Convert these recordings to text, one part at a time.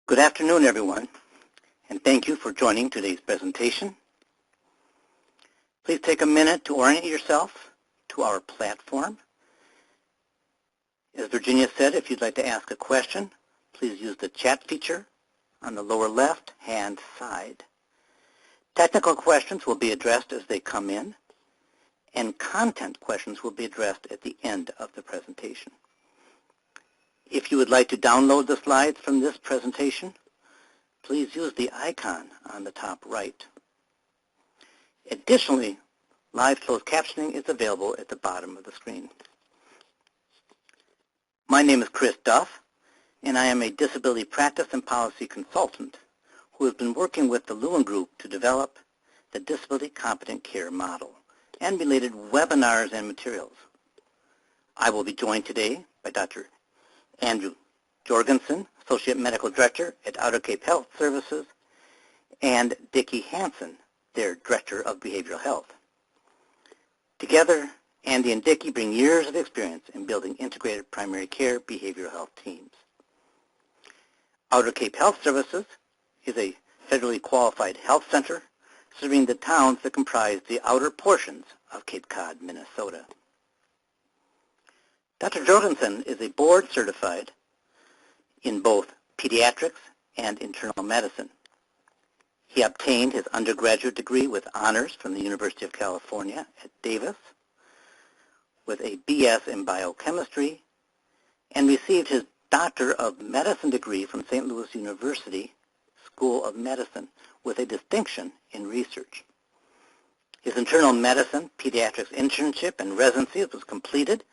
Good afternoon, everyone, and thank you for joining today's presentation. Please take a minute to orient yourself to our platform. As Virginia said, if you'd like to ask a question, please use the chat feature on the lower left-hand side. Technical questions will be addressed as they come in, and content questions will be addressed at the end of the presentation. If you would like to download the slides from this presentation, please use the icon on the top right. Additionally, live closed captioning is available at the bottom of the screen. My name is Chris Duff, and I am a disability practice and policy consultant who has been working with the Lewin Group to develop the Disability Competent Care Model and related webinars and materials. I will be joined today by Dr. Andrew Jorgensen, Associate Medical Director at Outer Cape Health Services, and Dickie Hansen, their Director of Behavioral Health. Together, Andy and Dickie bring years of experience in building integrated primary care behavioral health teams. Outer Cape Health Services is a federally qualified health center serving the towns that comprise the outer portions of Cape Cod, Minnesota. Dr. Jorgensen is a board certified in both pediatrics and internal medicine. He obtained his undergraduate degree with honors from the University of California at Davis, with a BS in biochemistry, and received his Doctor of Medicine degree from St. Louis University School of Medicine with a distinction in research. His internal medicine pediatrics internship and residency was completed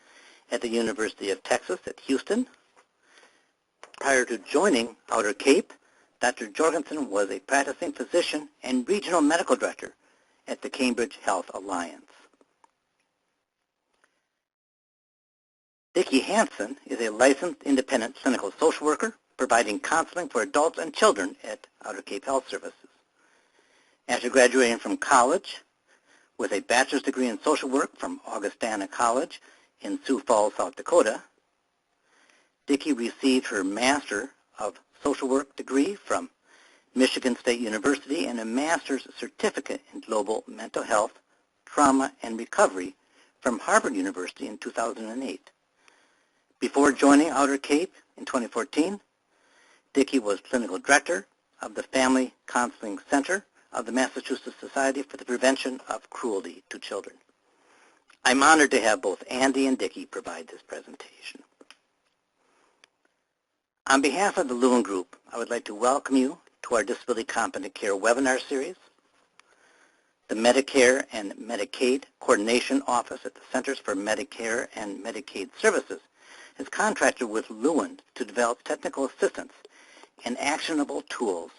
at the University of Texas at Houston. Prior to joining Outer Cape, Dr. Jorgensen was a practicing physician and regional medical director at the Cambridge Health Alliance. Dickie Hansen is a licensed independent clinical social worker providing counseling for adults and children at Outer Cape Health Services. After graduating from college with a bachelor's degree in social work from Augustana College in Sioux Falls, South Dakota, Dickie received her Master of Social Work degree from Michigan State University and a Master's Certificate in Global Mental Health, Trauma, and Recovery from Harvard University in 2008. Before joining Outer Cape in 2014, Dickie was Clinical Director of the Family Counseling Center of the Massachusetts Society for the Prevention of Cruelty to Children. I'm honored to have both Andy and Dickie provide this presentation. On behalf of the Lewin Group, I would like to welcome you to our Disability Competent Care webinar series. The Medicare and Medicaid Coordination Office at the Centers for Medicare and Medicaid Services has contracted with Lewin to develop technical assistance and actionable tools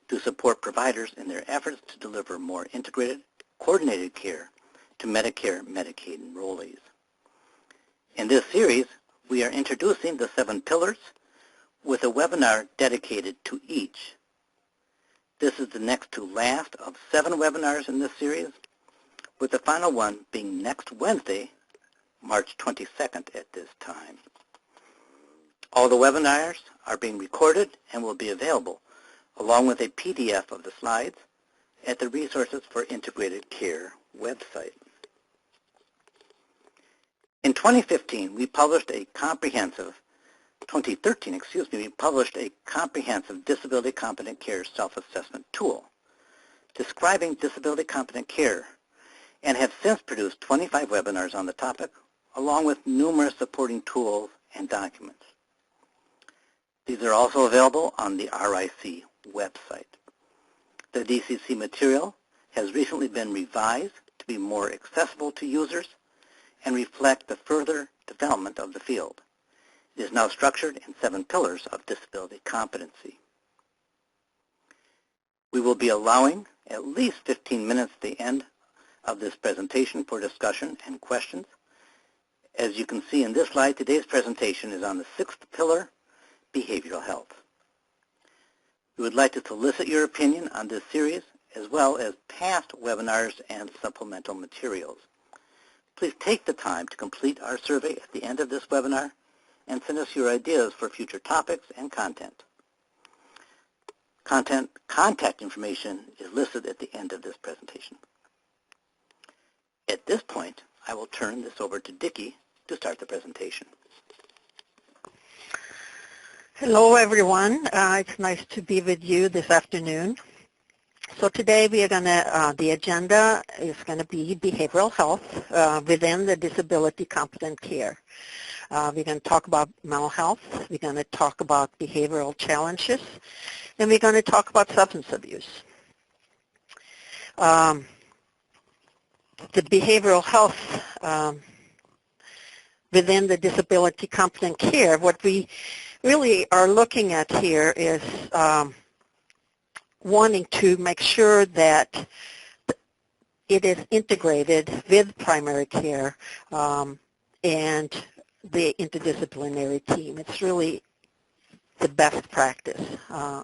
to support providers in their efforts to deliver more integrated, coordinated care to Medicare-Medicaid enrollees. In this series, we are introducing the 7 pillars with a webinar dedicated to each. This is the next to last of 7 webinars in this series, with the final one being next Wednesday, March 22nd at this time. All the webinars are being recorded and will be available, along with a PDF of the slides, at the Resources for Integrated Care website. In 2013, we published a comprehensive disability competent care self-assessment tool describing disability competent care, and have since produced 25 webinars on the topic, along with numerous supporting tools and documents. These are also available on the RIC website. The DCC material has recently been revised to be more accessible to users and reflect the further development of the field. It is now structured in 7 pillars of disability competency. We will be allowing at least 15 minutes at the end of this presentation for discussion and questions. As you can see in this slide, today's presentation is on the 6th pillar, behavioral health. We would like to solicit your opinion on this series, as well as past webinars and supplemental materials. Please take the time to complete our survey at the end of this webinar and send us your ideas for future topics and content. Contact information is listed at the end of this presentation. At this point, I will turn this over to Dickie to start the presentation. Hello, everyone. It's nice to be with you this afternoon. So today we are going to, the agenda is going to be behavioral health within the disability competent care. We're going to talk about mental health. We're going to talk about behavioral challenges. And we're going to talk about substance abuse. The behavioral health within the disability competent care, what we really are looking at here is wanting to make sure that it is integrated with primary care and the interdisciplinary team. It's really the best practice.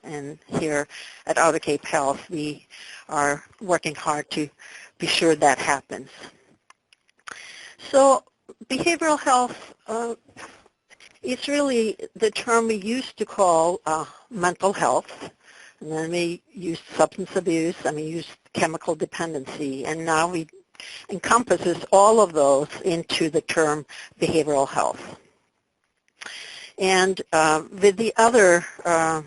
And here at Outer Cape Health, we are working hard to be sure that happens. So behavioral health is really the term we used to call mental health. And then we used substance abuse, and we used chemical dependency, and now we encompasses all of those into the term behavioral health. And with the other, the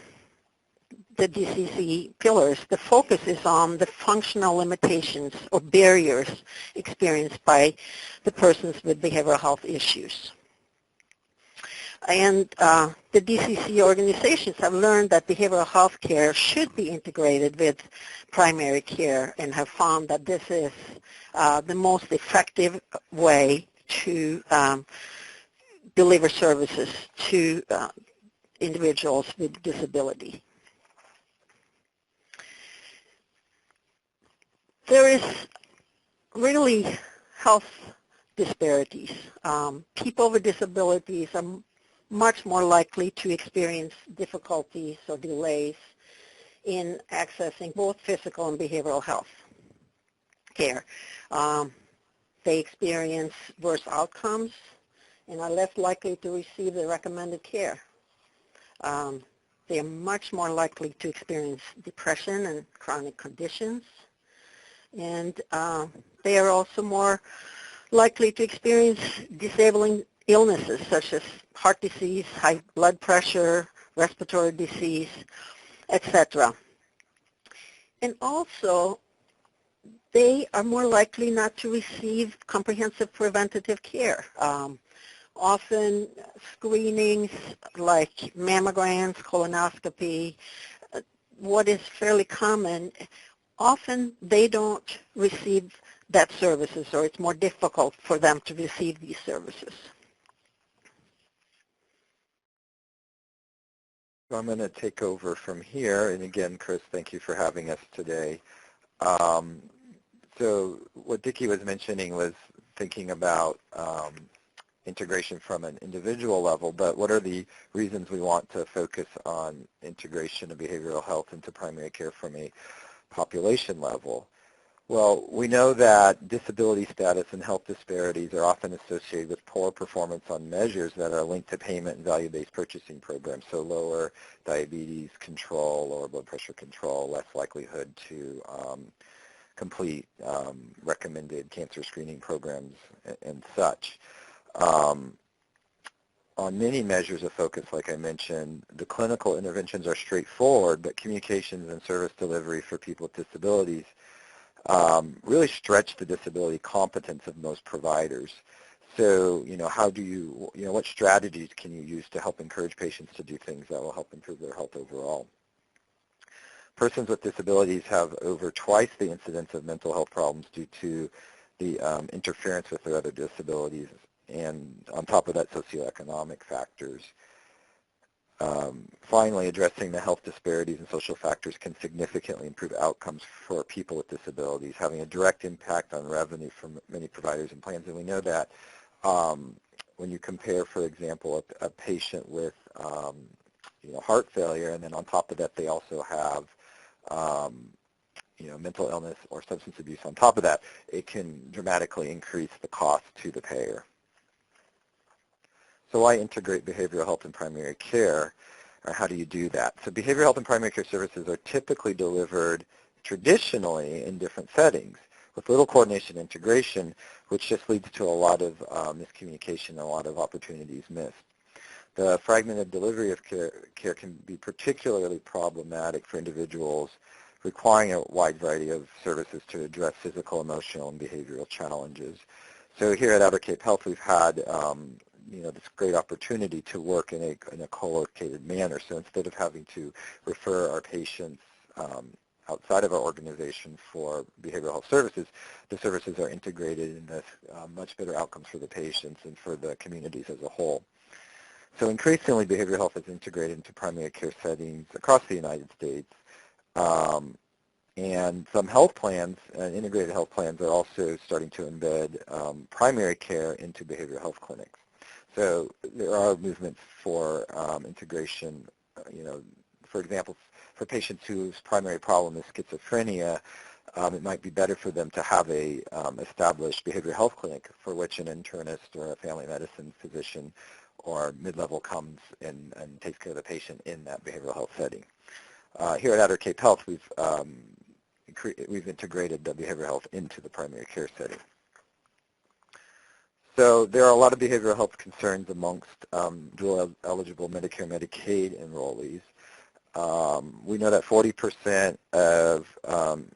DCC pillars, the focus is on the functional limitations or barriers experienced by the persons with behavioral health issues. And the DCC organizations have learned that behavioral health care should be integrated with primary care and have found that this is the most effective way to deliver services to individuals with disability. There is really health disparities. People with disabilities are much more likely to experience difficulties or delays in accessing both physical and behavioral health care. They experience worse outcomes and are less likely to receive the recommended care. They are much more likely to experience depression and chronic conditions. And they are also more likely to experience disabling illnesses such as heart disease, high blood pressure, respiratory disease, etc. And also, they are more likely not to receive comprehensive preventative care. Often screenings like mammograms, colonoscopy, what is fairly common, often they don't receive that services, or it's more difficult for them to receive these services. I'm going to take over from here. And again, Chris, thank you for having us today. So what Dickie was mentioning was thinking about integration from an individual level, but what are the reasons we want to focus on integration of behavioral health into primary care from a population level? Well, we know that disability status and health disparities are often associated with poor performance on measures that are linked to payment and value-based purchasing programs, so lower diabetes control, lower blood pressure control, less likelihood to complete recommended cancer screening programs and such. On many measures of focus, like I mentioned, the clinical interventions are straightforward, but communications and service delivery for people with disabilities really stretch the disability competence of most providers. So, how do you, what strategies can you use to help encourage patients to do things that will help improve their health overall? Persons with disabilities have over twice the incidence of mental health problems due to the interference with their other disabilities, and on top of that, socioeconomic factors. Finally, addressing the health disparities and social factors can significantly improve outcomes for people with disabilities, having a direct impact on revenue for many providers and plans. And we know that when you compare, for example, a patient with heart failure, and then on top of that they also have mental illness or substance abuse on top of that, it can dramatically increase the cost to the payer. So why integrate behavioral health in primary care? Or how do you do that? So behavioral health and primary care services are typically delivered traditionally in different settings with little coordination and integration, which just leads to a lot of miscommunication and a lot of opportunities missed. The fragmented delivery of care can be particularly problematic for individuals requiring a wide variety of services to address physical, emotional, and behavioral challenges. So here at Outer Cape Health, we've had this great opportunity to work in a co-located manner. So instead of having to refer our patients outside of our organization for behavioral health services, the services are integrated in this much better outcomes for the patients and for the communities as a whole. So increasingly, behavioral health is integrated into primary care settings across the United States. And some health plans, integrated health plans, are also starting to embed primary care into behavioral health clinics. So there are movements for integration, for example, for patients whose primary problem is schizophrenia, it might be better for them to have a established behavioral health clinic for which an internist or a family medicine physician or mid-level comes and takes care of the patient in that behavioral health setting. Here at Outer Cape Health, we've integrated the behavioral health into the primary care setting. So there are a lot of behavioral health concerns amongst dual-eligible Medicare-Medicaid enrollees. We know that 40% of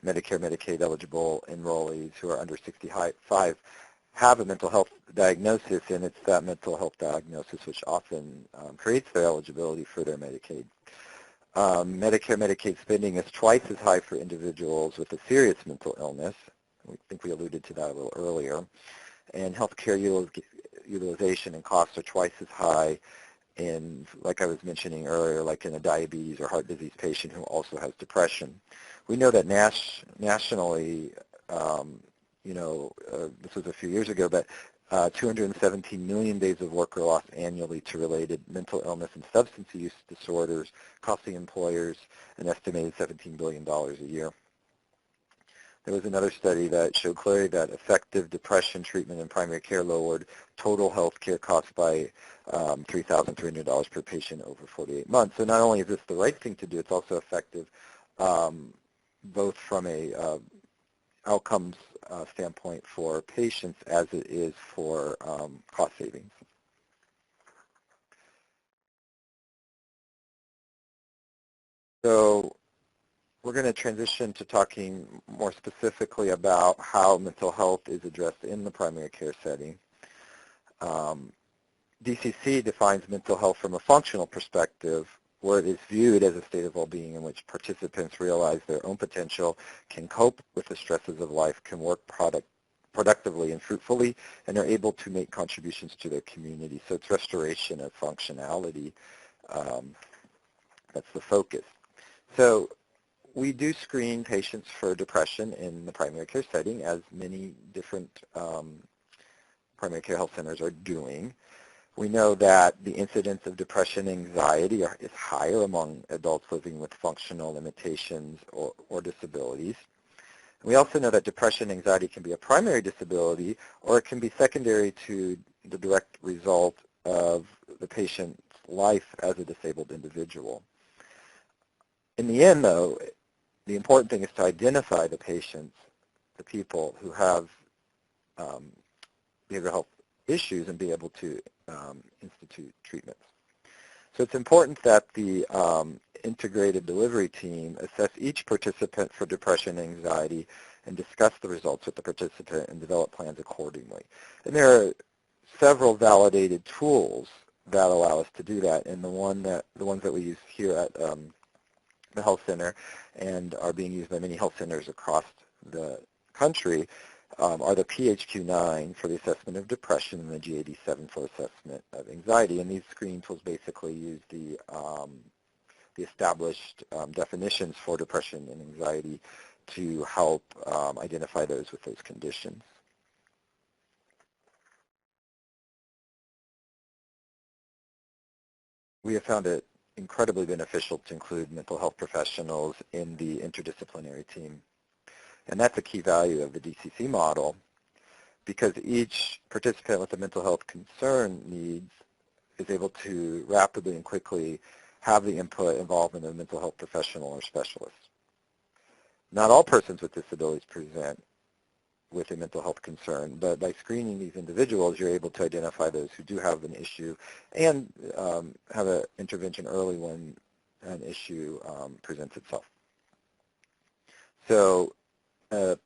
Medicare-Medicaid eligible enrollees who are under 65 have a mental health diagnosis, and it's that mental health diagnosis which often creates their eligibility for their Medicaid. Medicare-Medicaid spending is twice as high for individuals with a serious mental illness. I think we alluded to that a little earlier. And healthcare utilization and costs are twice as high in, like I was mentioning earlier, like in a diabetes or heart disease patient who also has depression. We know that nationally, this was a few years ago, but 217 million days of work are lost annually to related mental illness and substance use disorders, costing employers an estimated $17 billion a year. There was another study that showed clearly that effective depression treatment in primary care lowered total health care costs by $3,300 per patient over 48 months. So not only is this the right thing to do, it's also effective both from a outcomes standpoint for patients as it is for cost savings. So we're going to transition to talking more specifically about how mental health is addressed in the primary care setting. DCC defines mental health from a functional perspective, where it is viewed as a state of well-being in which participants realize their own potential, can cope with the stresses of life, can work productively and fruitfully, and are able to make contributions to their community. So it's restoration of functionality. That's the focus. So we do screen patients for depression in the primary care setting, as many different primary care health centers are doing. We know that the incidence of depression and anxiety is higher among adults living with functional limitations or disabilities. We also know that depression and anxiety can be a primary disability, or it can be secondary to the direct result of the patient's life as a disabled individual. In the end, though, the important thing is to identify the patients, the people who have behavioral health issues, and be able to institute treatments. So it's important that the integrated delivery team assess each participant for depression and anxiety and discuss the results with the participant and develop plans accordingly. And there are several validated tools that allow us to do that, and the ones that we use here at the health center and are being used by many health centers across the country are the PHQ-9 for the assessment of depression and the GAD-7 for assessment of anxiety. And these screening tools basically use the established definitions for depression and anxiety to help identify those with those conditions. We have found it incredibly beneficial to include mental health professionals in the interdisciplinary team. And that's a key value of the DCC model, because each participant with a mental health concern is able to rapidly and quickly have the input, involvement of a mental health professional or specialist. Not all persons with disabilities present with a mental health concern, but by screening these individuals, you're able to identify those who do have an issue and have an intervention early when an issue presents itself. So a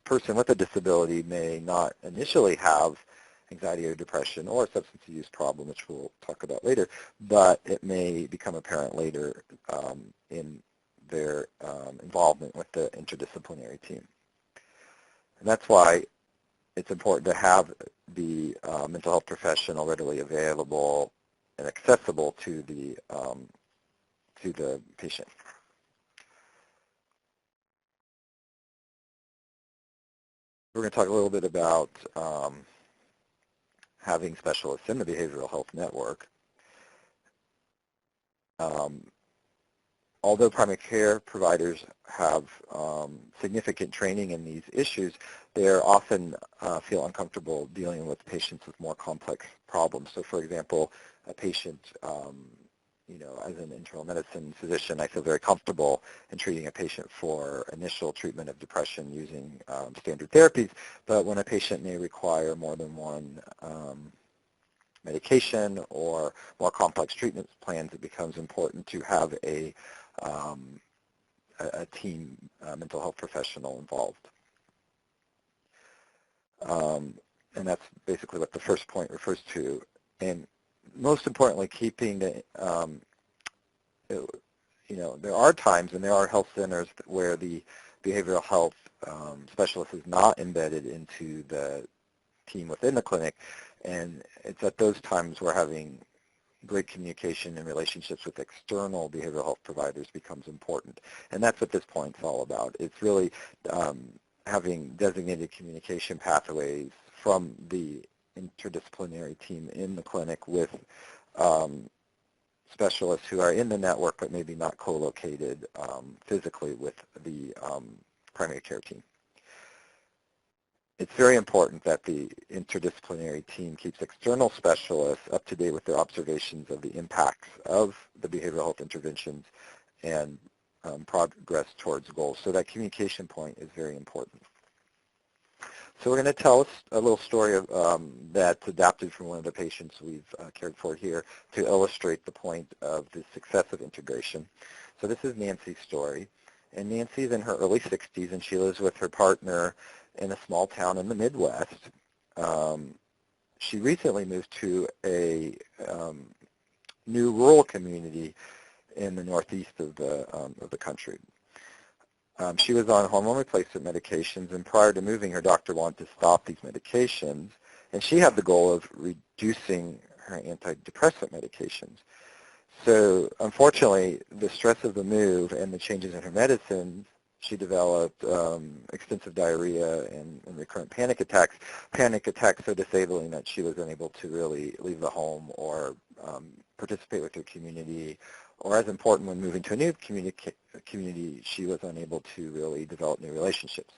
person with a disability may not initially have anxiety or depression or a substance use problem, which we'll talk about later, but it may become apparent later in their involvement with the interdisciplinary team. And that's why it's important to have the mental health professional readily available and accessible to the patient. We're going to talk a little bit about having specialists in the behavioral health network. Although primary care providers have significant training in these issues, they often feel uncomfortable dealing with patients with more complex problems. So, for example, a patient, as an internal medicine physician, I feel very comfortable in treating a patient for initial treatment of depression using standard therapies, but when a patient may require more than one medication or more complex treatment plans, it becomes important to have a team mental health professional involved. And that's basically what the first point refers to. And most importantly, keeping the, there are times and there are health centers where the behavioral health specialist is not embedded into the team within the clinic, and it's at those times where having great communication and relationships with external behavioral health providers becomes important. And that's what this point's all about. It's really having designated communication pathways from the interdisciplinary team in the clinic with specialists who are in the network but maybe not co-located physically with the primary care team. It's very important that the interdisciplinary team keeps external specialists up to date with their observations of the impacts of the behavioral health interventions and progress towards goals. So that communication point is very important. So we're going to tell a little story that's adapted from one of the patients we've cared for here to illustrate the point of the success of integration. So this is Nancy's story. And Nancy's in her early 60s, and she lives with her partner in a small town in the Midwest. She recently moved to a new rural community in the northeast of the country. She was on hormone replacement medications, and prior to moving, her doctor wanted to stop these medications, and she had the goal of reducing her antidepressant medications. So unfortunately, the stress of the move and the changes in her medicines, she developed extensive diarrhea and recurrent panic attacks so disabling that she was unable to really leave the home or participate with her community, or as important when moving to a new community, she was unable to really develop new relationships.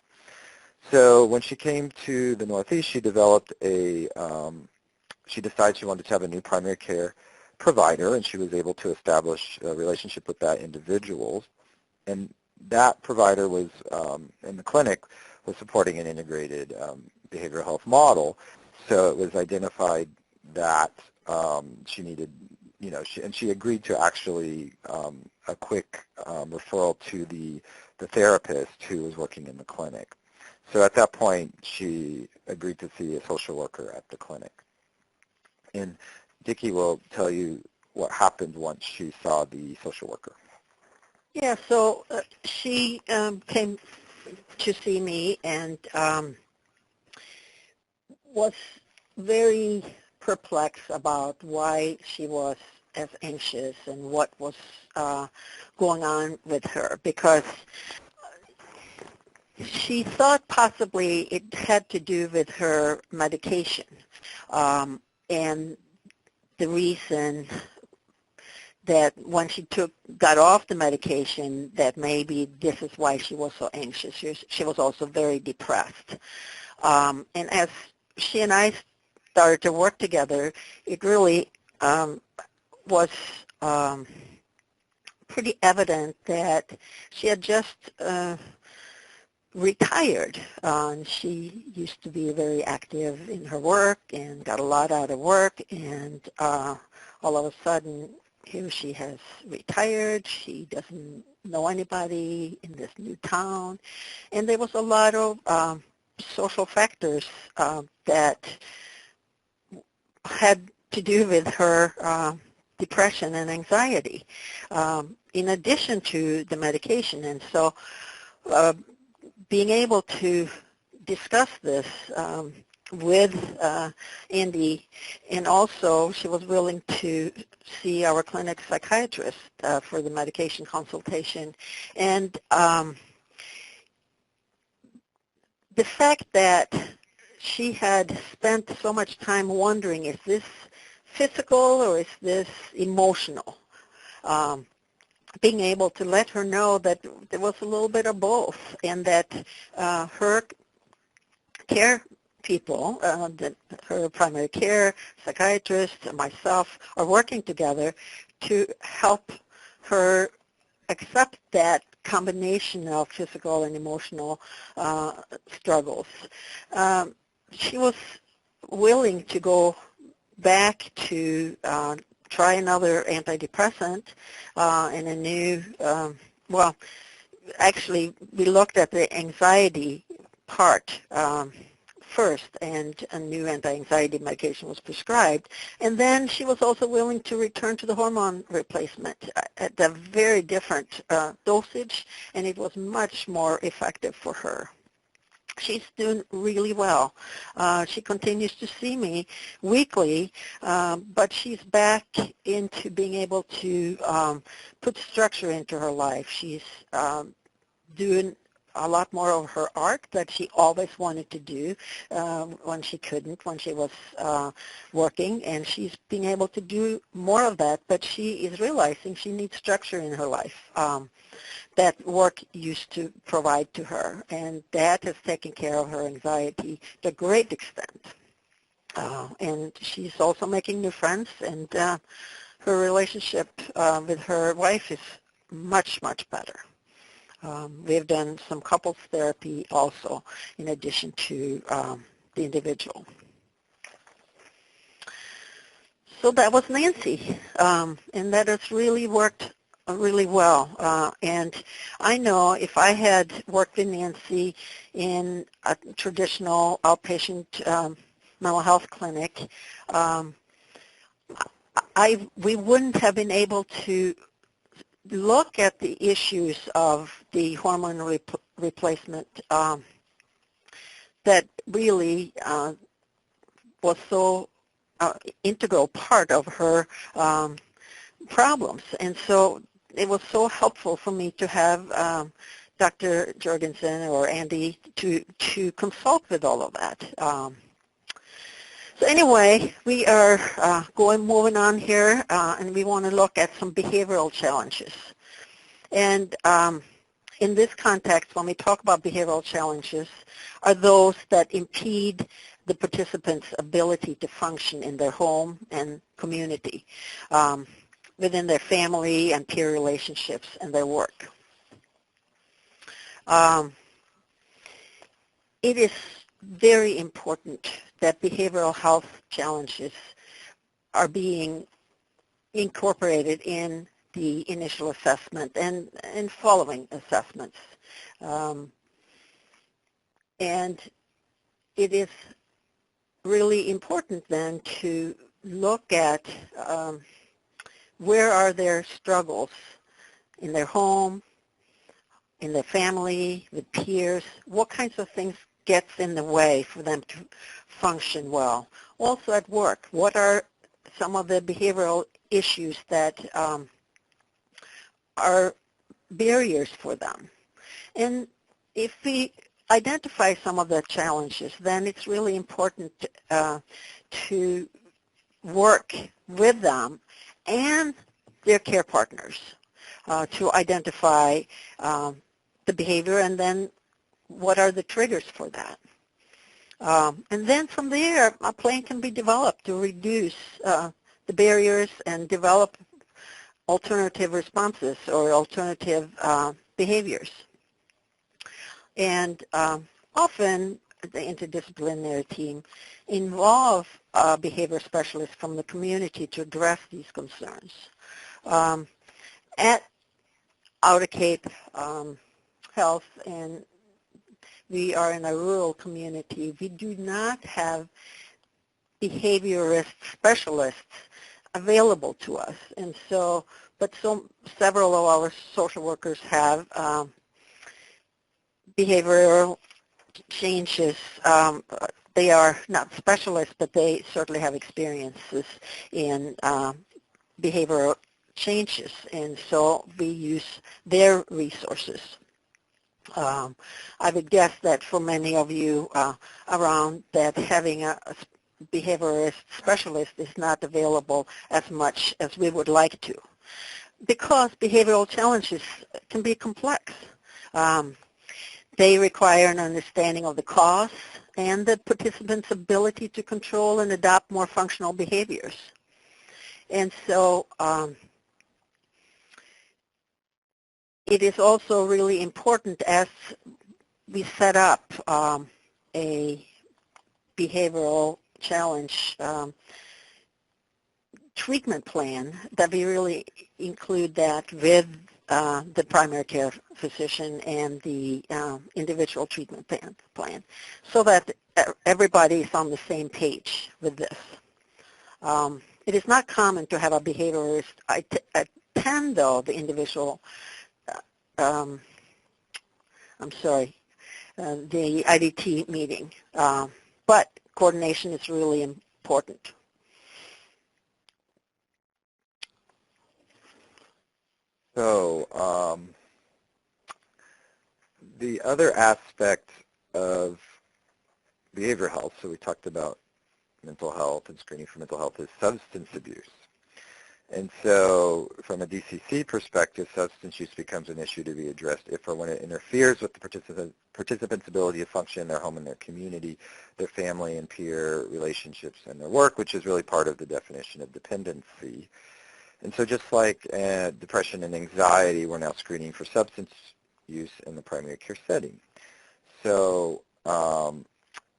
So when she came to the Northeast, she developed she decided she wanted to have a new primary care provider, and she was able to establish a relationship with that individual. And that provider was, in the clinic, was supporting an integrated behavioral health model. So it was identified that she needed, and she agreed to actually a quick referral to the therapist who was working in the clinic. So at that point, she agreed to see a social worker at the clinic. And Dickie will tell you what happened once she saw the social worker. Yeah, so she came to see me and was very perplexed about why she was as anxious and what was going on with her, because she thought possibly it had to do with her medication. And the reason that when she got off the medication, that maybe this is why she was so anxious. She was also very depressed. And as she and I started to work together, it really was pretty evident that she had just retired. She used to be very active in her work and got a lot out of work, and all of a sudden here she has retired. She doesn't know anybody in this new town, and there was a lot of social factors that had to do with her depression and anxiety, in addition to the medication. And so being able to discuss this with Andy, and also she was willing to see our clinic psychiatrist for the medication consultation. And the fact that she had spent so much time wondering, is this physical or is this emotional? Being able to let her know that there was a little bit of both, and that her care people, her primary care psychiatrist and myself, are working together to help her accept that combination of physical and emotional struggles. She was willing to go back to try another antidepressant and a new, well, actually we looked at the anxiety part first, and a new anti-anxiety medication was prescribed. And then she was also willing to return to the hormone replacement at a very different dosage, and it was much more effective for her. She's doing really well. She continues to see me weekly, but she's back into being able to put structure into her life. She's doing a lot more of her art that she always wanted to do when she couldn't, when she was working, and she's being able to do more of that, but she is realizing she needs structure in her life that work used to provide to her, and that has taken care of her anxiety to a great extent. And she's also making new friends, and her relationship with her wife is much, much better. We've done some couples therapy also in addition to the individual. So that was Nancy, and that has really worked really well. And I know if I had worked with Nancy in a traditional outpatient mental health clinic, we wouldn't have been able to look at the issues of the hormone replacement that really was so integral part of her problems. And so it was so helpful for me to have Dr. Jorgensen or Andy to consult with all of that. So anyway, we are moving on here, and we want to look at some behavioral challenges. And in this context, when we talk about behavioral challenges, are those that impede the participants' ability to function in their home and community, within their family and peer relationships and their work. It is very important that behavioral health challenges are being incorporated in the initial assessment and following assessments. And it is really important then to look at where are their struggles in their home, in their family, with peers, what kinds of things gets in the way for them to function well. Also at work, what are some of the behavioral issues that are barriers for them? And if we identify some of the challenges, then it's really important to work with them and their care partners to identify the behavior, and then what are the triggers for that. And then from there, a plan can be developed to reduce the barriers and develop alternative responses or alternative behaviors. And often the interdisciplinary team involve behavior specialists from the community to address these concerns. At Outer Cape Health, and we are in a rural community, we do not have behaviorist specialists available to us. And so, but several of our social workers have behavioral changes. They are not specialists, but they certainly have experiences in behavioral changes, and so we use their resources. I would guess that for many of you around, that having a behaviorist specialist is not available as much as we would like to, because behavioral challenges can be complex. They require an understanding of the cause and the participant's ability to control and adopt more functional behaviors. And so it is also really important, as we set up a behavioral challenge treatment plan, that we really include that with the primary care physician and the individual treatment plan, so that everybody is on the same page with this. It is not common to have a behaviorist attend, though, the individual, the IDT meeting, but coordination is really important. So the other aspect of behavioral health, so we talked about mental health and screening for mental health, is substance abuse. And so from a DCC perspective, substance use becomes an issue to be addressed if or when it interferes with the participant's ability to function in their home and their community, their family and peer relationships, and their work, which is really part of the definition of dependency. And so just like depression and anxiety, we're now screening for substance use in the primary care setting. So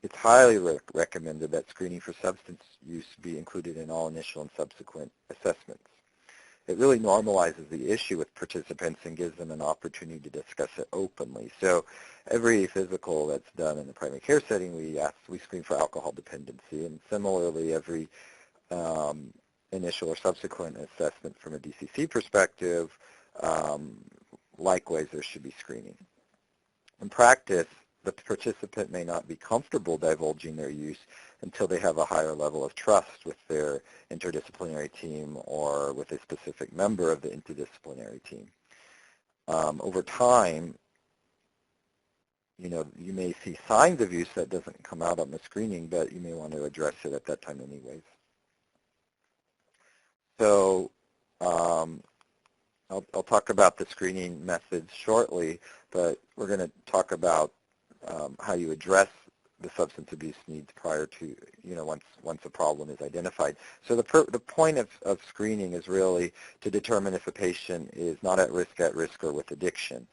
it's highly recommended that screening for substance use be included in all initial and subsequent assessments. It really normalizes the issue with participants and gives them an opportunity to discuss it openly. So every physical that's done in the primary care setting, we screen for alcohol dependency, and similarly every initial or subsequent assessment from a DCC perspective, likewise there should be screening. In practice, the participant may not be comfortable divulging their use until they have a higher level of trust with their interdisciplinary team or with a specific member of the interdisciplinary team. Over time, you may see signs of use that doesn't come out on the screening, but you may want to address it at that time anyways. So I'll talk about the screening methods shortly, but we're going to talk about how you address the substance abuse needs prior to, once a problem is identified. So the point of screening is really to determine if a patient is not at risk, or with addiction.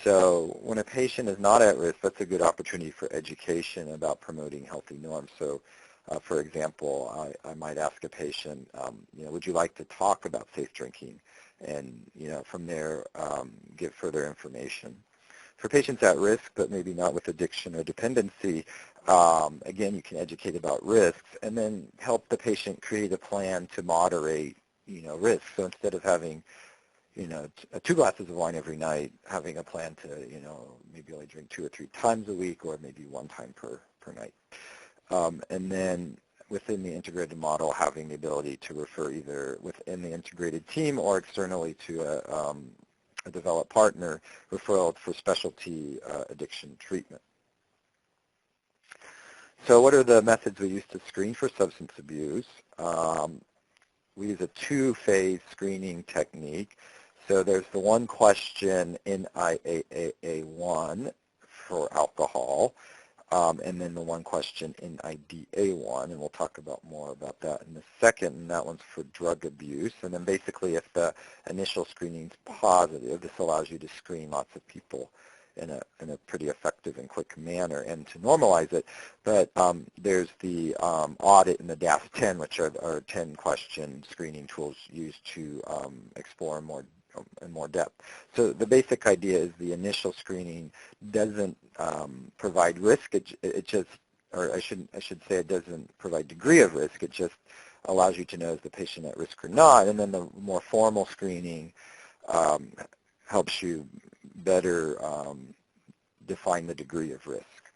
So when a patient is not at risk, that's a good opportunity for education about promoting healthy norms. So for example, I might ask a patient, would you like to talk about safe drinking? And, from there, give further information. For patients at risk, but maybe not with addiction or dependency, again, you can educate about risks and then help the patient create a plan to moderate, risk. So instead of having, 2 glasses of wine every night, having a plan to, maybe only drink 2 or 3 times a week, or maybe 1 time per night. And then within the integrated model, having the ability to refer either within the integrated team or externally to a developed partner referral for specialty addiction treatment. So what are the methods we use to screen for substance abuse? We use a 2-phase screening technique. So there's the 1 question NIAAA1 for alcohol. and then the one question in IDA1, and we'll talk about more about that in a second, and that one's for drug abuse. And then basically if the initial screening's positive, this allows you to screen lots of people in a pretty effective and quick manner and to normalize it. But there's the audit and the DAS-10, which are 10-question screening tools used to explore in more depth. So the basic idea is the initial screening doesn't provide risk. It just, or I should say, it doesn't provide degree of risk. It just allows you to know is the patient at risk or not. And then the more formal screening helps you better define the degree of risk.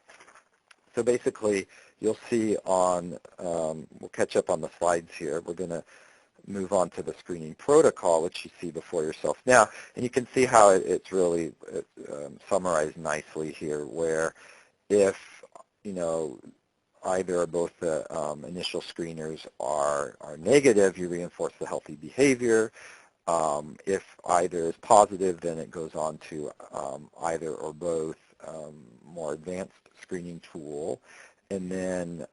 So basically, you'll see on, we'll catch up on the slides here. We're going to move on to the screening protocol, which you see before yourself now. And you can see how it's really summarized nicely here, where if, either or both the initial screeners are negative, you reinforce the healthy behavior. If either is positive, then it goes on to either or both more advanced screening tool. And then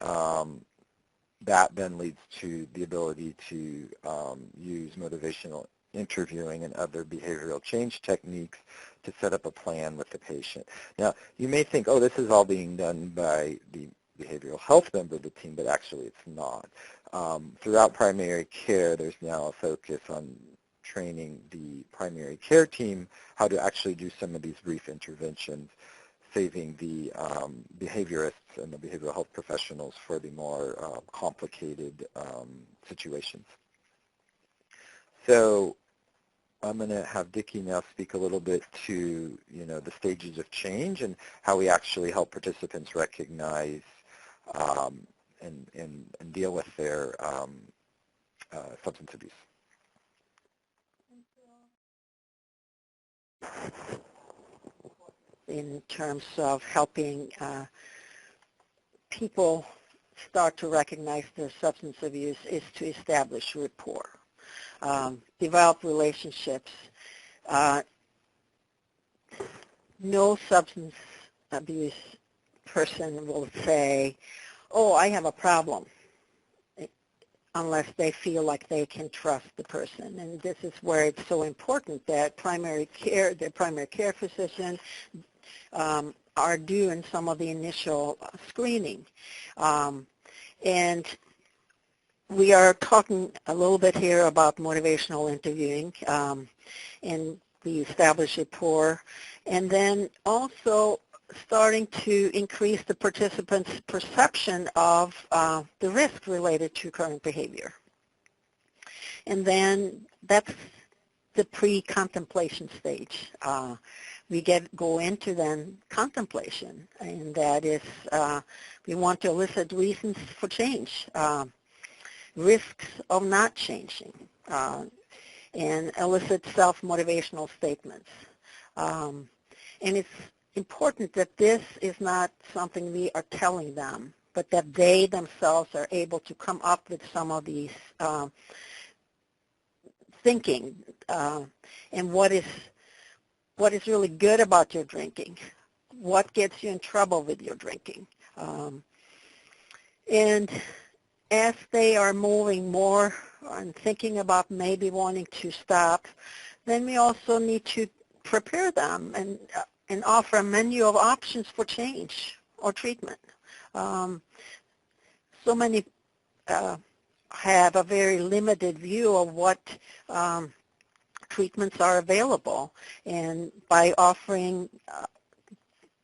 that then leads to the ability to use motivational interviewing and other behavioral change techniques to set up a plan with the patient. Now, you may think, oh, this is all being done by the behavioral health member of the team, but actually it's not. Throughout primary care, there's now a focus on training the primary care team how to actually do some of these brief interventions, saving the behaviorists and the behavioral health professionals for the more complicated situations. So I'm going to have Dickie now speak a little bit to, the stages of change and how we actually help participants recognize and deal with their substance abuse. In terms of helping people start to recognize their substance abuse is to establish rapport, develop relationships. No substance abuse person will say, oh, I have a problem, unless they feel like they can trust the person. And this is where it's so important that the primary care physician are doing some of the initial screening. And we are talking a little bit here about motivational interviewing, and we establish rapport, and then also starting to increase the participants' perception of the risk related to current behavior. And then that's the pre-contemplation stage. We go into then contemplation, and that is we want to elicit reasons for change, risks of not changing, and elicit self-motivational statements. And it's important that this is not something we are telling them, but that they themselves are able to come up with some of these thinking, and what is really good about your drinking, what gets you in trouble with your drinking. And as they are moving more and thinking about maybe wanting to stop, then we also need to prepare them and offer a menu of options for change or treatment. So many have a very limited view of what treatments are available, and by offering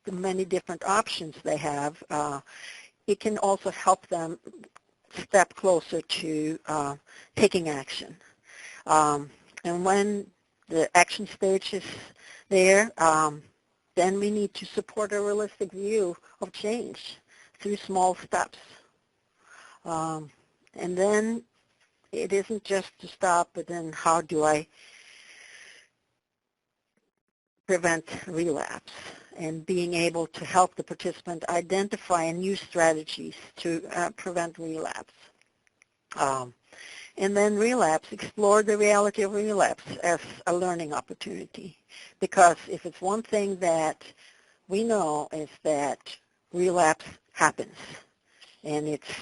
the many different options they have, it can also help them step closer to taking action. And when the action stage is there, then we need to support a realistic view of change through small steps. And then it isn't just to stop, but then how do I prevent relapse, and being able to help the participant identify and use strategies to prevent relapse. And then relapse, explore the reality of relapse as a learning opportunity. Because if it's one thing that we know is that relapse happens. And it's,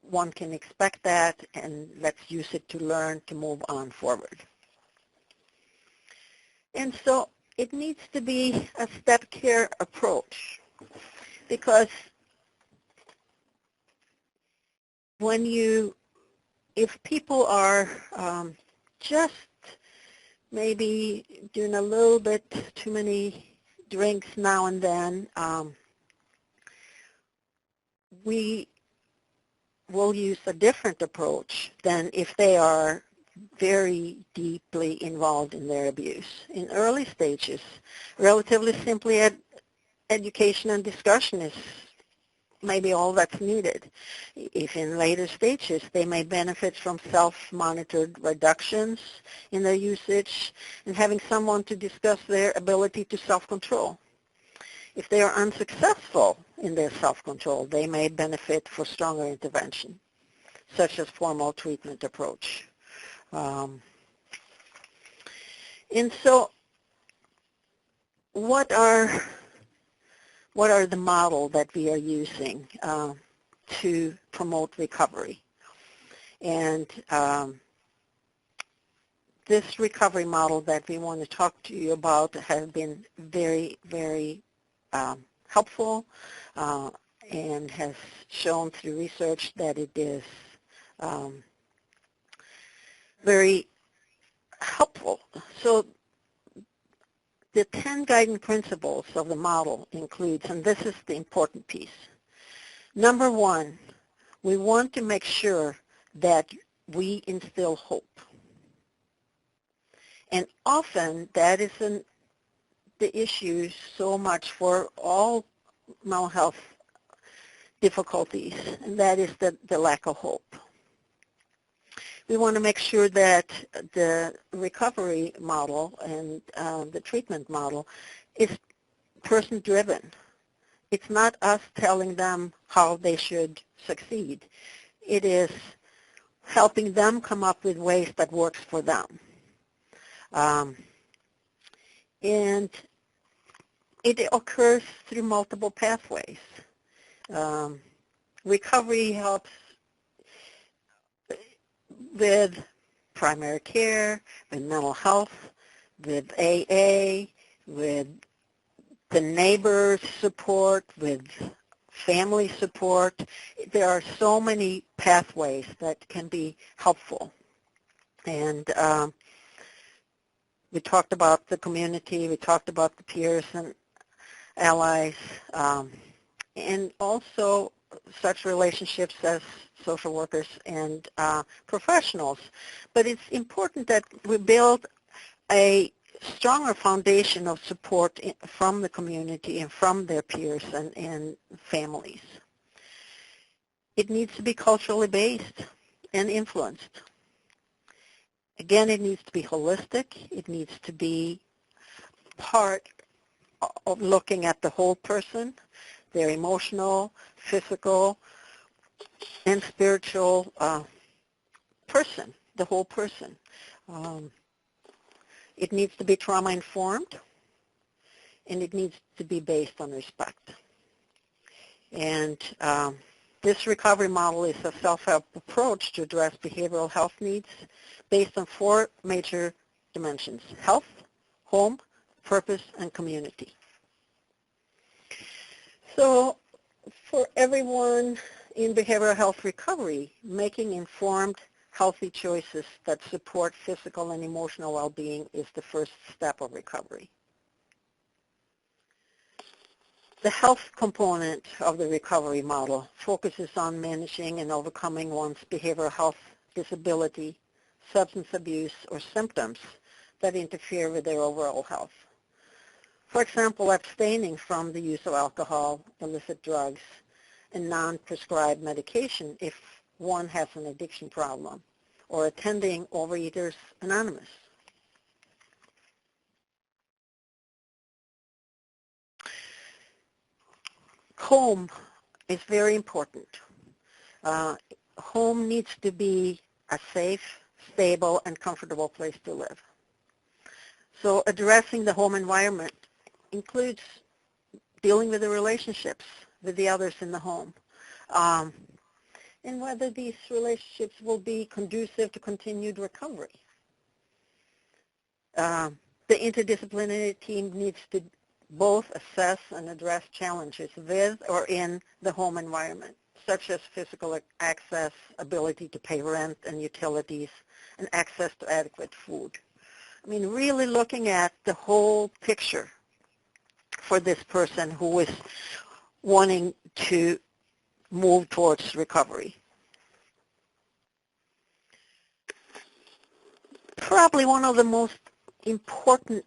one can expect that, and let's use it to learn to move on forward. And so it needs to be a step care approach, because if people are just maybe doing a little bit too many drinks now and then, we will use a different approach than if they are very deeply involved in their abuse. In early stages, relatively simply education and discussion is maybe all that's needed. If in later stages they may benefit from self-monitored reductions in their usage and having someone to discuss their ability to self-control. If they are unsuccessful in their self-control, they may benefit for stronger intervention, such as formal treatment approach. And so what are the model that we are using to promote recovery? And this recovery model that we want to talk to you about has been very, very helpful and has shown through research that it is very helpful. So the 10 guiding principles of the model includes, and this is the important piece. Number one, we want to make sure that we instill hope. And often that isn't the issue so much for all mental health difficulties, and that is the lack of hope. We want to make sure that the recovery model and the treatment model is person-driven. It's not us telling them how they should succeed. It is helping them come up with ways that works for them. And it occurs through multiple pathways. Recovery helps with primary care, with mental health, with AA, with the neighbor support, with family support. There are so many pathways that can be helpful. And we talked about the community, we talked about the peers and allies, and also such relationships as social workers and professionals. But it's important that we build a stronger foundation of support from the community and from their peers and families. It needs to be culturally based and influenced. Again, it needs to be holistic. It needs to be part of looking at the whole person, their emotional, physical, and spiritual person, the whole person. It needs to be trauma-informed, and it needs to be based on respect. And this recovery model is a self-help approach to address behavioral health needs based on 4 major dimensions: health, home, purpose, and community. So for everyone in behavioral health recovery, making informed, healthy choices that support physical and emotional well-being is the first step of recovery. The health component of the recovery model focuses on managing and overcoming one's behavioral health disability, substance abuse, or symptoms that interfere with their overall health. For example, abstaining from the use of alcohol, illicit drugs, and non-prescribed medication if one has an addiction problem, or attending Overeaters Anonymous. Home is very important. Home needs to be a safe, stable, and comfortable place to live. So addressing the home environment includes dealing with the relationships with the others in the home, and whether these relationships will be conducive to continued recovery. The interdisciplinary team needs to both assess and address challenges with or in the home environment, such as physical access, ability to pay rent and utilities, and access to adequate food. I mean, really looking at the whole picture for this person who is wanting to move towards recovery. Probably one of the most important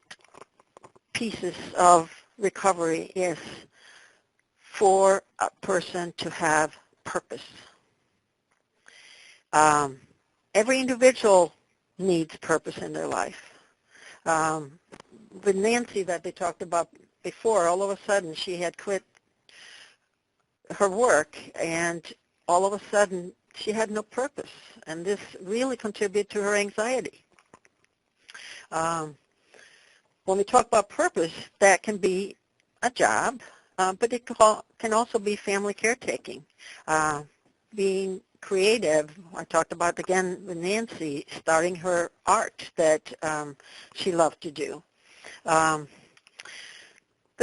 pieces of recovery is for a person to have purpose. Every individual needs purpose in their life. With Nancy that they talked about before, all of a sudden she had quit her work and all of a sudden she had no purpose, and this really contributed to her anxiety. When we talk about purpose, that can be a job, but it can also be family caretaking, being creative. I talked about, again, with Nancy, starting her art that she loved to do. But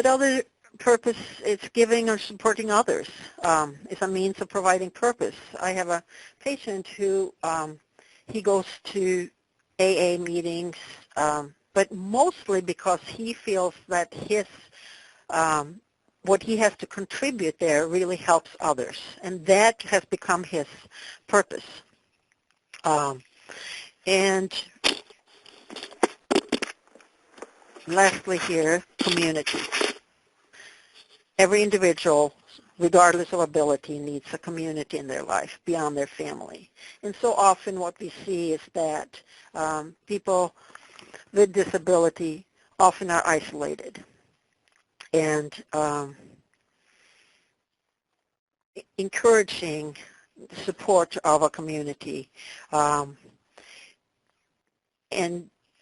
other purpose is giving or supporting others. It's a means of providing purpose. I have a patient who he goes to AA meetings, but mostly because he feels that his what he has to contribute there really helps others, and that has become his purpose. And lastly here, community. Every individual, regardless of ability, needs a community in their life beyond their family. And so often what we see is that people with disability often are isolated. And encouraging the support of a community, and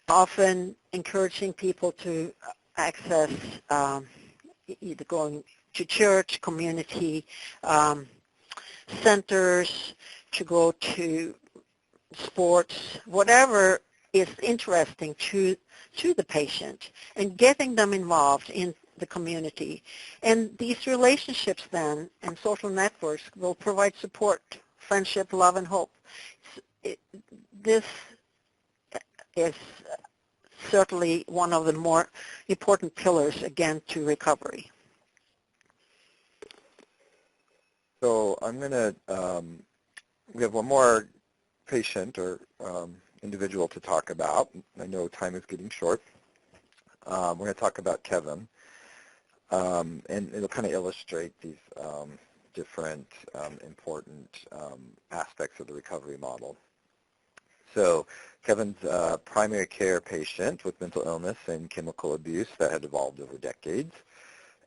often encouraging people to access either going to church, community centers, to go to sports, whatever is interesting to the patient, and getting them involved in the community. And these relationships then and social networks will provide support, friendship, love, and hope. This is certainly one of the more important pillars, again, to recovery. So I'm going to, we have one more patient or individual to talk about. I know time is getting short. We're going to talk about Kevon, and it'll kind of illustrate these different important aspects of the recovery model. So Kevon's a primary care patient with mental illness and chemical abuse that had evolved over decades.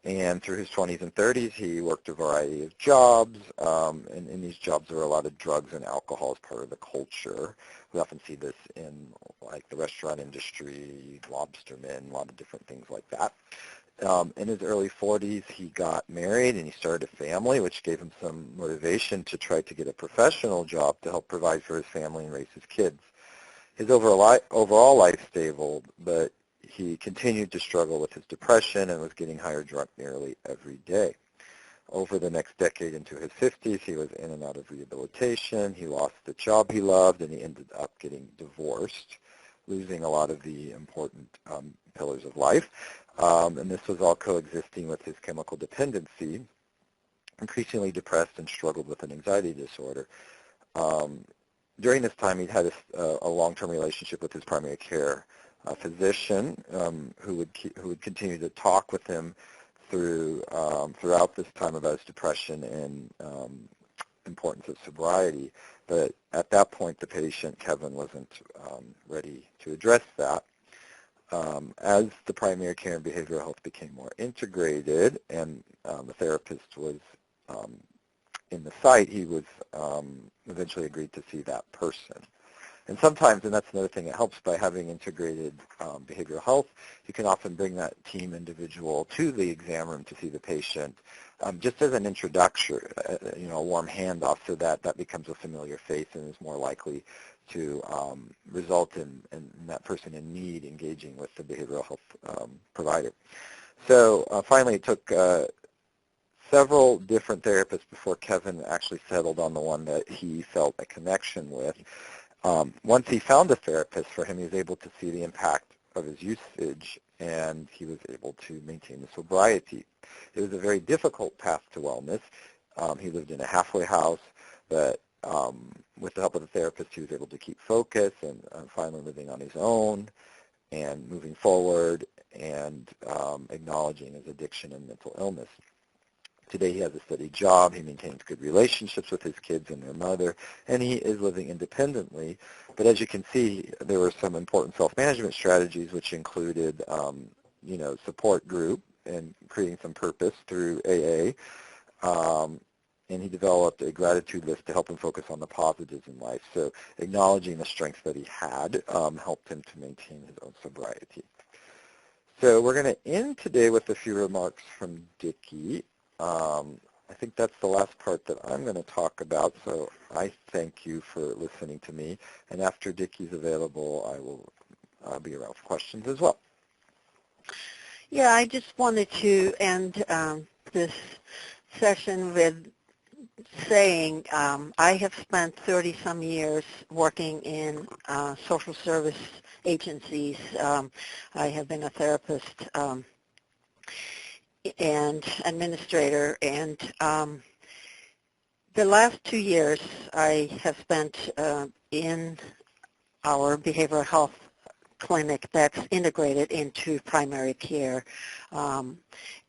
And through his 20s and 30s, he worked a variety of jobs, and in these jobs there were a lot of drugs and alcohol as part of the culture. We often see this in like the restaurant industry, lobstermen, a lot of different things like that. In his early 40s, he got married and he started a family, which gave him some motivation to try to get a professional job to help provide for his family and raise his kids. His overall life stable, but he continued to struggle with his depression and was getting higher drunk nearly every day. Over the next decade into his 50s, he was in and out of rehabilitation. He lost the job he loved, and he ended up getting divorced, losing a lot of the important pillars of life. And this was all coexisting with his chemical dependency, increasingly depressed and struggled with an anxiety disorder. During this time, he'd had a long-term relationship with his primary care physician, who would continue to talk with him throughout this time about his depression and importance of sobriety. But at that point, the patient, Kevon, wasn't ready to address that. As the primary care and behavioral health became more integrated and the therapist was in the site, he was eventually agreed to see that person. And sometimes, and that's another thing, it helps by having integrated behavioral health. You can often bring that team individual to the exam room to see the patient just as an introduction, a warm handoff, so that that becomes a familiar face and is more likely to result in that person in need engaging with the behavioral health provider. So finally, it took several different therapists before Kevon actually settled on the one that he felt a connection with. Once he found a therapist for him, he was able to see the impact of his usage, and he was able to maintain the sobriety. It was a very difficult path to wellness. He lived in a halfway house, but with the help of the therapist, he was able to keep focus and finally living on his own and moving forward and acknowledging his addiction and mental illness. Today he has a steady job, he maintains good relationships with his kids and their mother, and he is living independently. But as you can see, there were some important self-management strategies, which included, support group and creating some purpose through AA. And he developed a gratitude list to help him focus on the positives in life. So acknowledging the strengths that he had helped him to maintain his own sobriety. So we're going to end today with a few remarks from Dickie. I think that's the last part that I'm going to talk about, so I thank you for listening to me. And after Dickie's available, I'll be around for questions as well. Yeah, I just wanted to end this session with saying I have spent 30-some years working in social service agencies. I have been a therapist and administrator, and the last 2 years I have spent in our behavioral health clinic that's integrated into primary care.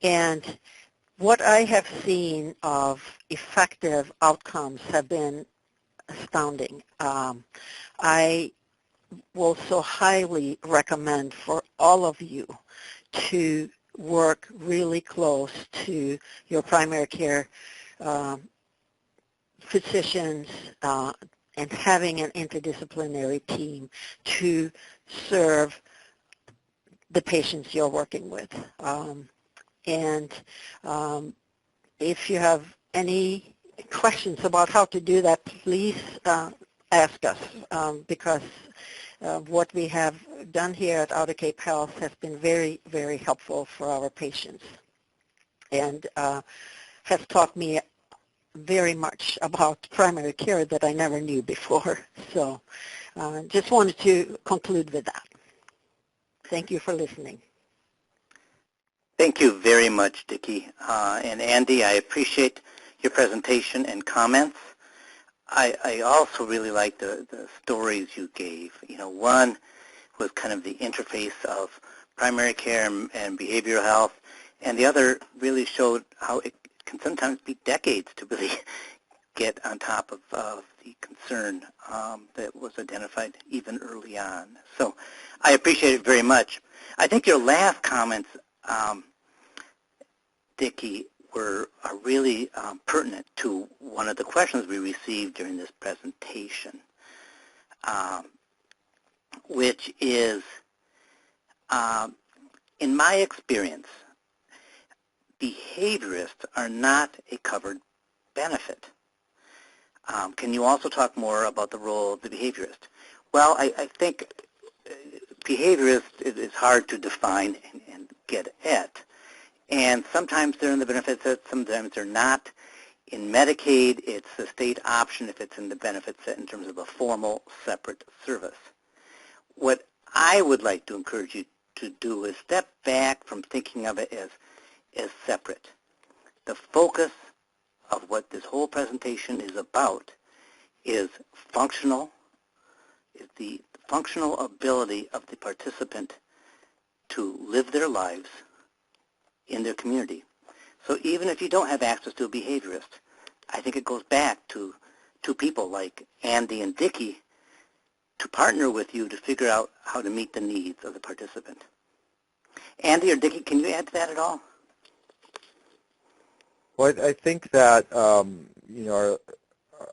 And what I have seen of effective outcomes have been astounding. I will so highly recommend for all of you to work really close to your primary care physicians and having an interdisciplinary team to serve the patients you're working with. If you have any questions about how to do that, please ask us, because what we have done here at Outer Cape Health has been very, very helpful for our patients and has taught me very much about primary care that I never knew before. So just wanted to conclude with that. Thank you for listening. Thank you very much, Dickie. And Andy, I appreciate your presentation and comments. I also really like the stories you gave. One was kind of the interface of primary care and behavioral health, and the other really showed how it can sometimes be decades to really get on top of the concern that was identified even early on. So I appreciate it very much. I think your last comments, Dickie, are really pertinent to one of the questions we received during this presentation, which is, in my experience, behaviorists are not a covered benefit. Can you also talk more about the role of the behaviorist? Well, I think behaviorist is hard to define and get at. And sometimes they're in the benefit set, sometimes they're not. In Medicaid, it's a state option if it's in the benefit set in terms of a formal, separate service. What I would like to encourage you to do is step back from thinking of it as separate. The focus of what this whole presentation is about is the functional ability of the participant to live their lives in their community. So even if you don't have access to a behaviorist, I think it goes back to people like Andy and Dickie to partner with you to figure out how to meet the needs of the participant. Andy or Dickie, can you add to that at all? Well, I think that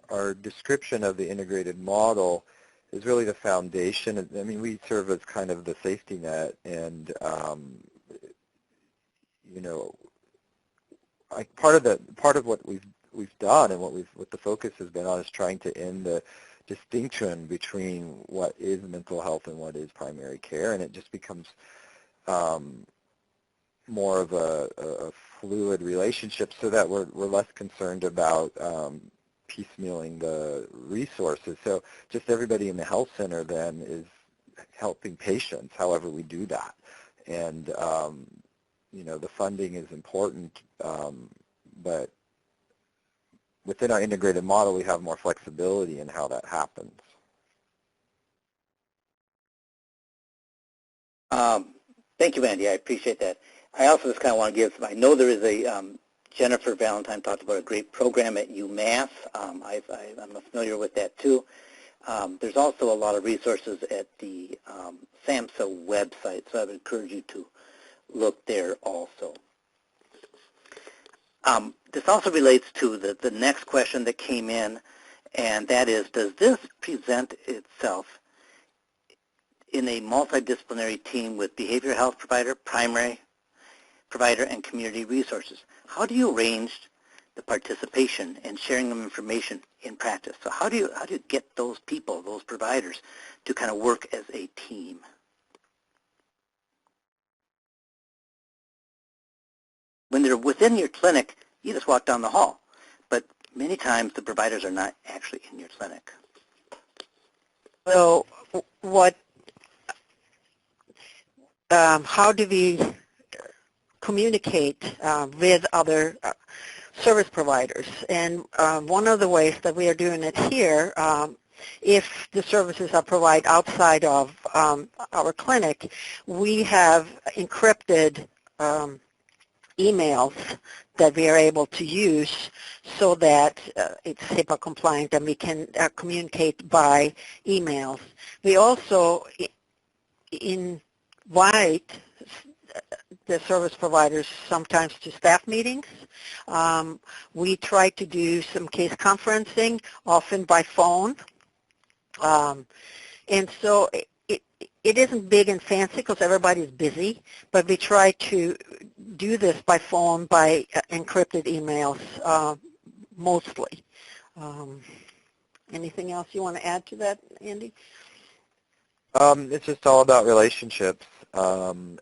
our description of the integrated model is really the foundation. I mean, we serve as kind of the safety net, and you know, part of what we've done and what the focus has been on is trying to end the distinction between what is mental health and what is primary care, and it just becomes more of a fluid relationship, so that we're less concerned about piecemealing the resources. So just everybody in the health center then is helping patients however we do that. And you know, the funding is important, but within our integrated model we have more flexibility in how that happens. Thank you, Andy. I appreciate that. I also just kind of want to give some, I know there is a, Jennifer Valentine talked about a great program at UMass. I'm familiar with that too. There's also a lot of resources at the SAMHSA website, so I would encourage you to look there also. This also relates to the next question that came in, and that is, does this present itself in a multidisciplinary team with behavioral health provider, primary provider, and community resources? How do you arrange the participation and sharing of information in practice? So how do you get those people, those providers, to kind of work as a team? When they're within your clinic, you just walk down the hall, but many times the providers are not actually in your clinic. So how do we communicate with other service providers? And one of the ways that we are doing it here, if the services are provided outside of our clinic, we have encrypted emails that we are able to use so that it's HIPAA compliant and we can communicate by emails. We also invite the service providers sometimes to staff meetings. We try to do some case conferencing, often by phone. And so it isn't big and fancy because everybody's busy, but we try to do this by phone, by encrypted emails, mostly. Anything else you want to add to that, Andy? It's just all about relationships, and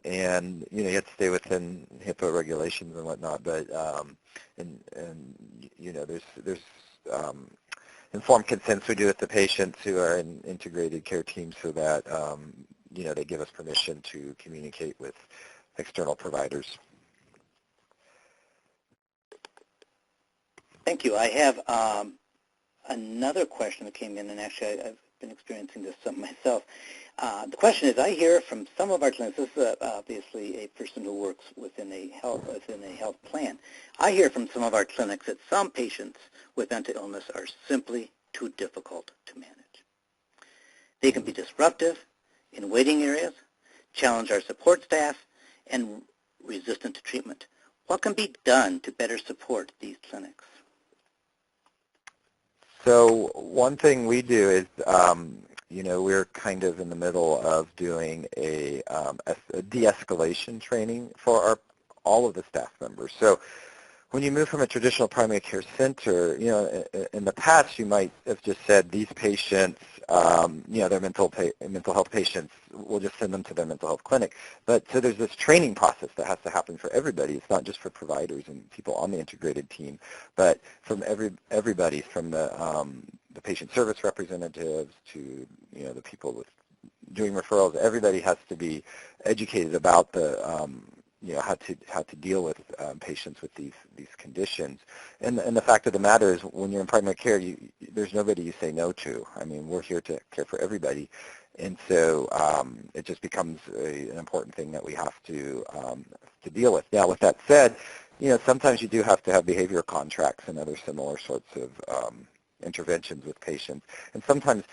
you know, you have to stay within HIPAA regulations and whatnot. But and you know, there's informed consents we do with the patients who are in integrated care teams, so that you know, they give us permission to communicate with external providers. Thank you. I have another question that came in, and actually I've been experiencing this some myself. The question is, I hear from some of our clinics, this is obviously a person who works within a health plan. I hear from some of our clinics that some patients with mental illness are simply too difficult to manage. They can be disruptive in waiting areas, challenge our support staff, and resistant to treatment. What can be done to better support these clinics? So one thing we do is, you know, we're kind of in the middle of doing a de-escalation training for all of the staff members. So when you move from a traditional primary care center, you know, in the past you might have just said these patients, you know, they're mental health patients, we'll just send them to their mental health clinic. But so there's this training process that has to happen for everybody. It's not just for providers and people on the integrated team, but from everybody, from the patient service representatives to, you know, the people with doing referrals. Everybody has to be educated about the you know, how to deal with patients with these conditions. And the fact of the matter is, when you're in primary care, there's nobody you say no to. I mean, we're here to care for everybody, and so it just becomes an important thing that we have to deal with. Now, with that said, you know, sometimes you do have to have behavioral contracts and other similar sorts of interventions with patients, and sometimes,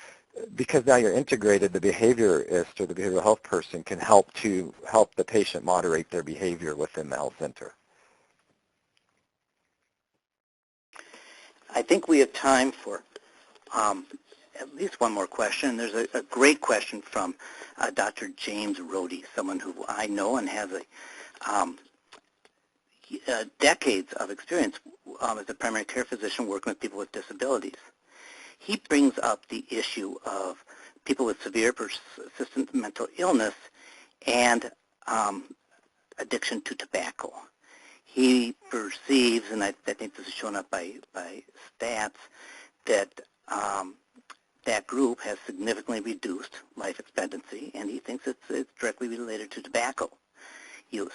because now you're integrated, the behaviorist or the behavioral health person can help the patient moderate their behavior within the health center. I think we have time for at least one more question. There's a great question from Dr. James Rohde, someone who I know and has decades of experience as a primary care physician working with people with disabilities. He brings up the issue of people with severe persistent mental illness and addiction to tobacco. He perceives, and I think this is shown up by stats, that that group has significantly reduced life expectancy, and he thinks it's directly related to tobacco use.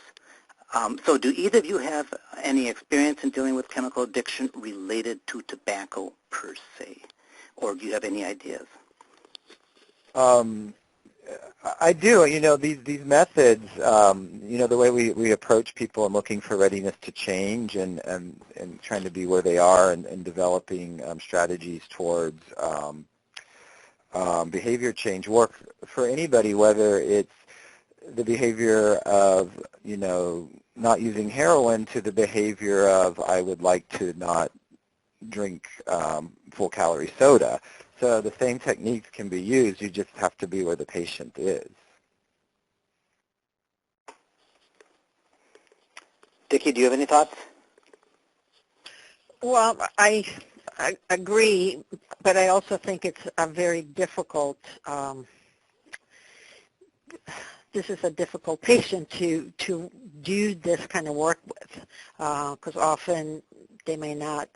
So do either of you have any experience in dealing with chemical addiction related to tobacco per se, or do you have any ideas? I do. These methods, the way we approach people and looking for readiness to change and trying to be where they are and developing strategies towards behavior change work for anybody, whether it's the behavior of, not using heroin to the behavior of I would like to not drink full-calorie soda. So the same techniques can be used. You just have to be where the patient is. Dickie, do you have any thoughts? Well, I agree, but I also think it's a very difficult, this is a difficult patient to do this kind of work with, because often they may not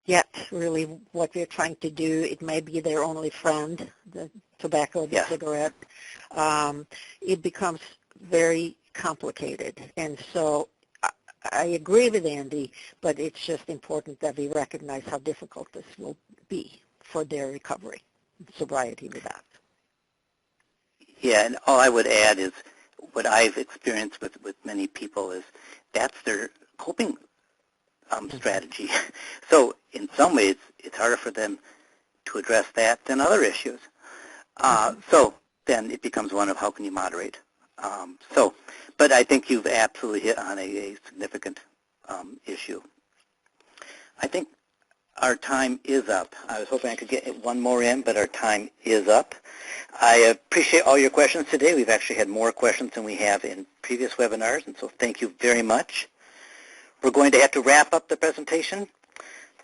get really what we're trying to do. It may be their only friend, the tobacco, the cigarette. It becomes very complicated. And so I agree with Andy, but it's just important that we recognize how difficult this will be for their recovery, sobriety with that. Yeah, and all I would add is what I've experienced with many people is that's their coping strategy. So in some ways, it's harder for them to address that than other issues. So then it becomes one of how can you moderate. But I think you've absolutely hit on a significant issue. I think our time is up. I was hoping I could get one more in, but our time is up. I appreciate all your questions today. We've actually had more questions than we have in previous webinars, and so thank you very much. We're going to have to wrap up the presentation.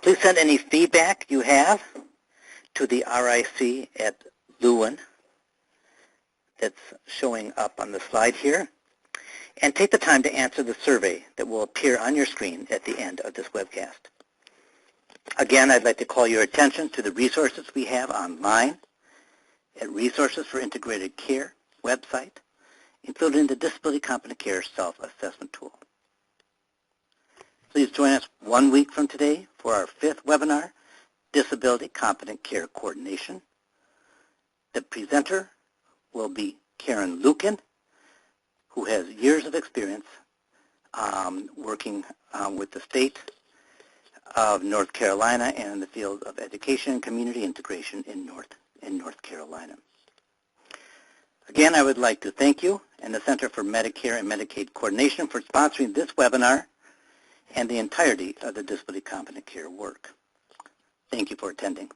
Please send any feedback you have to the RIC at Lewin that's showing up on the slide here. And take the time to answer the survey that will appear on your screen at the end of this webcast. Again, I'd like to call your attention to the resources we have online at Resources for Integrated Care website, including the Disability Competent Care Self-Assessment Tool. Please join us 1 week from today for our 5th webinar, Disability Competent Care Coordination. The presenter will be Karen Lukin, who has years of experience working with the state of North Carolina and in the field of education and community integration in North Carolina. Again, I would like to thank you and the Center for Medicare and Medicaid Coordination for sponsoring this webinar and the entirety of the Disability Competent Care work. Thank you for attending.